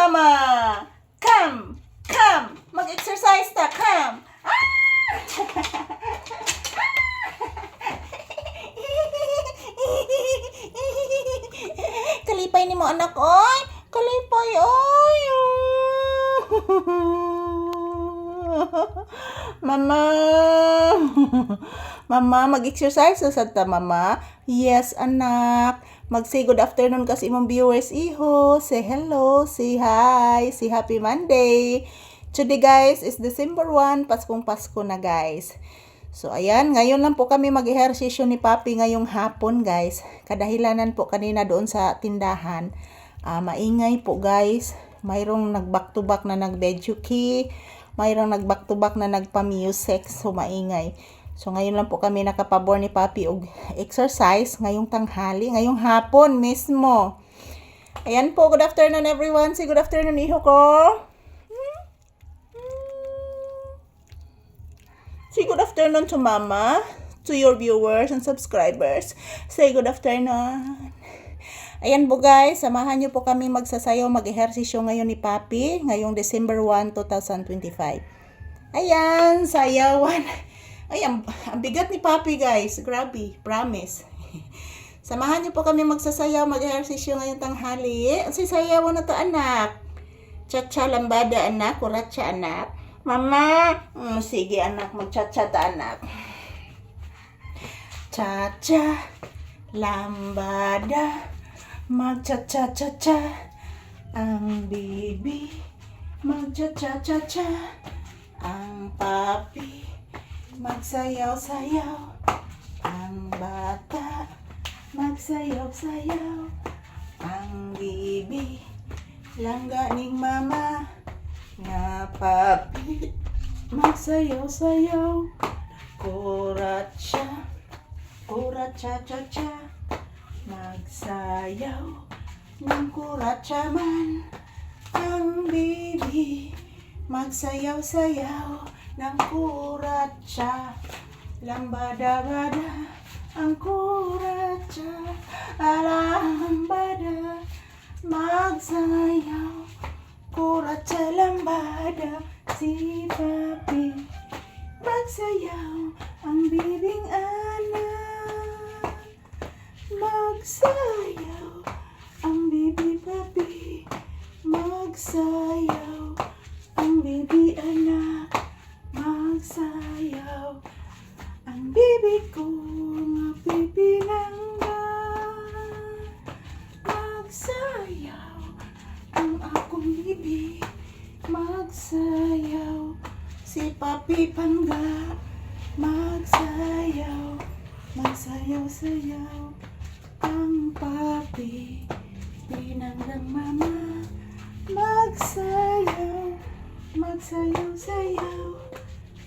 mama. Come. Come. Mag-exercise ta. Come. Kalipay ni mo anak, oy. Kalipay, oy. Mama. Mama, mag-exercise sa ta, mama. Yes, anak. Mag-say good afternoon kasi imong viewers, iho. Say hello, say hi, say happy Monday. Today, guys, is December 1. Paskong Pasko na, guys. So, ayan. Ngayon lang po kami mag-ehersisyo ni Papi ngayong hapon, guys. Kadahilanan po kanina doon sa tindahan. Maingay po, guys. Mayroong nag-back to back na nag-bejuki. Mayroong nag-back to back na nagpa-music. So, maingay. So, ngayon lang po kami nakapabor ni Papi og exercise ngayong tanghali, ngayong hapon mismo. Ayan po, good afternoon everyone. Say good afternoon, iho ko. Say good afternoon to mama, to your viewers and subscribers. Say good afternoon. Ayan po guys, samahan niyo po kami magsasayaw, mag-ehersisyo ngayon ni Papi, ngayong December 1, 2025. Ayan, sayawan. Ay, ang bigat ni Papi guys. Grabe, promise. Samahan niyo po kami magsasayaw, mag-ehersisyo ngayong tanghali. Sayawan na to anak. Cha-cha lambada anak, kuratsa anak. Mama, sige anak, mag-cha-cha ta anak. Cha-cha lambada, mag-cha-cha-cha-cha. Ang bibi, mag-cha-cha-cha-cha. Ang Papi, magsayaw-sayaw. Ang bata, magsayaw-sayaw. Ang bibi, langganing mama. Nga Papi, magsayaw-sayaw. Kuratsa, kuratsa-cha-cha. Magsayaw ng kuratsa man. Ang bibi, magsayaw-sayaw ng kuratsa. Lambada-bada ang kuratsa. Lambada, magsayaw. Kuratsa lambada, si Papi magsayaw. Ang bibing anak magsayaw. Ang bibi Papi magsayaw. Ang bibi anak magsayaw. Ang bibi ko nga pipinangga magsayaw. Ang akong bibi magsayaw. Si Papi Pangga magsayaw. Magsayaw-sayaw. Ang Papi pinanggang mama magsayaw. Magsayaw-sayaw.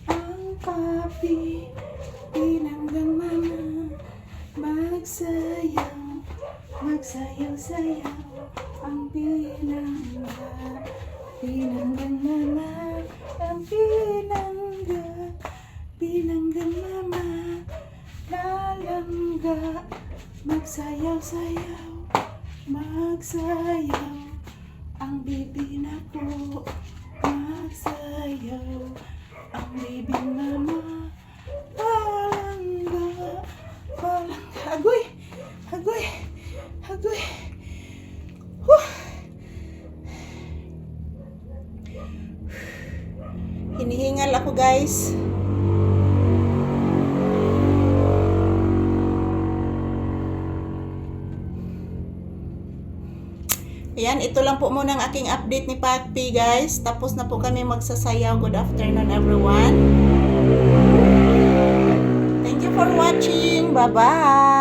Ang Papi pinanggang mama magsayaw. Magsayaw-sayaw. Ang pinanggang mama. Ang pinanggang mama. Lalangga. Magsayaw-sayaw. Magsayaw. Ang bibi na po magsayaw. Ang bibi mama palangga. Palangga. Agoy. Agoy. Agoy. Hinihingal ako guys. Ayan, ito lang po muna ang aking update ni Papi guys. Tapos na po kami magsasayaw. Good afternoon everyone. Thank you for watching. Bye-bye.